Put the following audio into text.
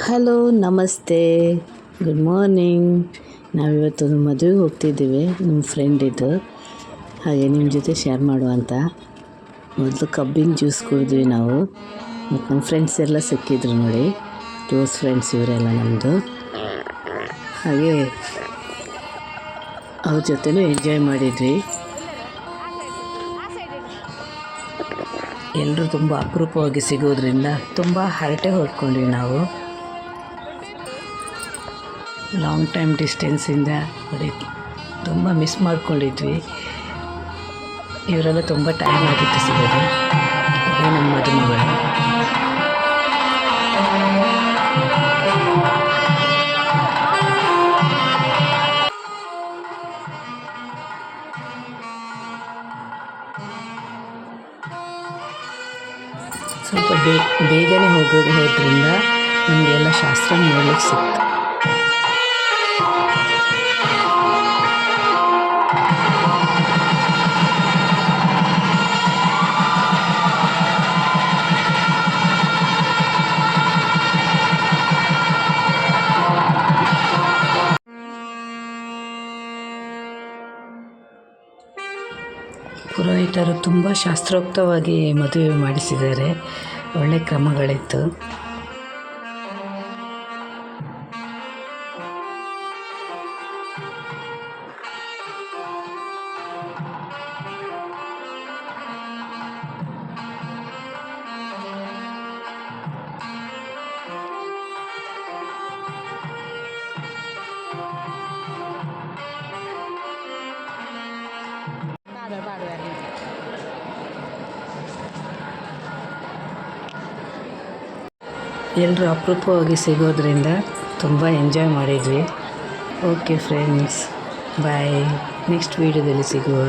Hello, ನಮಸ್ತೆ, good morning. ನಾವಿವತ್ತು ಮದುವೆಗೆ ಹೋಗ್ತಿದ್ದೀವಿ, ನಮ್ಮ ಫ್ರೆಂಡಿದ್ದು. ಹಾಗೆ ನಿಮ್ಮ ಜೊತೆ ಶೇರ್ ಮಾಡುವಂತ. ಮೊದಲು ಕಬ್ಬಿನ ಜ್ಯೂಸ್ ಕುಡಿದ್ವಿ ನಾವು. ಮತ್ತು ನಮ್ಮ ಫ್ರೆಂಡ್ಸ್ ಎಲ್ಲ ಸಿಕ್ಕಿದ್ರು ನೋಡಿ, ಕ್ಲೋಸ್ ಫ್ರೆಂಡ್ಸ್ ಇವರೆಲ್ಲ ನಮ್ಮದು. ಹಾಗೆ ಅವ್ರ ಜೊತೆನೂ ಎಂಜಾಯ್ ಮಾಡಿದ್ವಿ. ಎಲ್ಲರೂ ತುಂಬ ಅಪರೂಪವಾಗಿ ಸಿಗೋದ್ರಿಂದ ತುಂಬ ಹರಟೆ ಹೊಡ್ಕೊಂಡ್ವಿ ನಾವು. ಲಾಂಗ್ ಟೈಮ್ ಡಿಸ್ಟೆನ್ಸಿಂದ ನೋಡಿ ತುಂಬ ಮಿಸ್ ಮಾಡ್ಕೊಂಡಿದ್ವಿ. ಇವರೆಲ್ಲ ತುಂಬ ಟೈಮ್ ಆಗಿತ್ತು ಸಿಗೋದು. ಇದೇ ನಮ್ಮ ಮದುಮಗಳು. ಸ್ವಲ್ಪ ಬೇಗನೆ ಹೋದ್ರಿಂದ ನಮಗೆಲ್ಲ ಶಾಸ್ತ್ರ ನೋಡ್ಲಿಕ್ಕೆ ಸಿಕ್ತು. ಪುರೋಹಿತರು ತುಂಬ ಶಾಸ್ತ್ರೋಕ್ತವಾಗಿ ಮದುವೆ ಮಾಡಿಸಿದ್ದಾರೆ. ಒಳ್ಳೆ ಕ್ರಮಗಳಿತ್ತು. ಎಲ್ಲರೂ ಅಪರೂಪವಾಗಿ ಸಿಗೋದ್ರಿಂದ ತುಂಬ ಎಂಜಾಯ್ ಮಾಡಿದ್ವಿ. ಓಕೆ ಫ್ರೆಂಡ್ಸ್, ಬಾಯ್. ನೆಕ್ಸ್ಟ್ ವೀಡಿಯೋದಲ್ಲಿ ಸಿಗುವ.